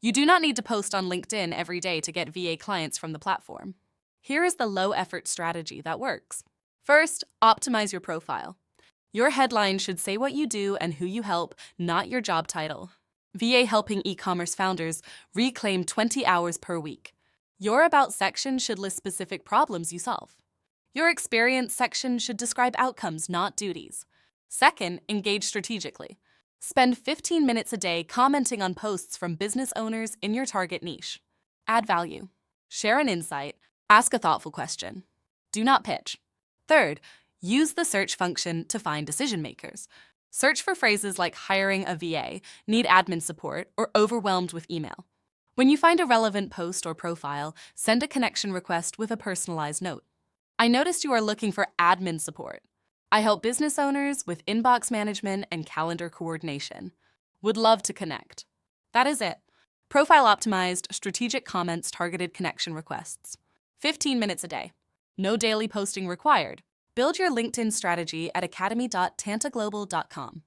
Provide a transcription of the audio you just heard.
You do not need to post on LinkedIn every day to get VA clients from the platform. Here is the low-effort strategy that works. First, optimize your profile. Your headline should say what you do and who you help, not your job title. VA helping e-commerce founders reclaim 20 hours per week. Your About section should list specific problems you solve. Your Experience section should describe outcomes, not duties. Second, engage strategically. Spend 15 minutes a day commenting on posts from business owners in your target niche. Add value. Share an insight. Ask a thoughtful question. Do not pitch. Third, use the search function to find decision makers. Search for phrases like hiring a VA, need admin support, or overwhelmed with email. When you find a relevant post or profile, send a connection request with a personalized note. I noticed you are looking for admin support. I help business owners with inbox management and calendar coordination. Would love to connect. That is it. Profile optimized, strategic comments, targeted connection requests. 15 minutes a day. No daily posting required. Build your LinkedIn strategy at academy.tantaglobal.com.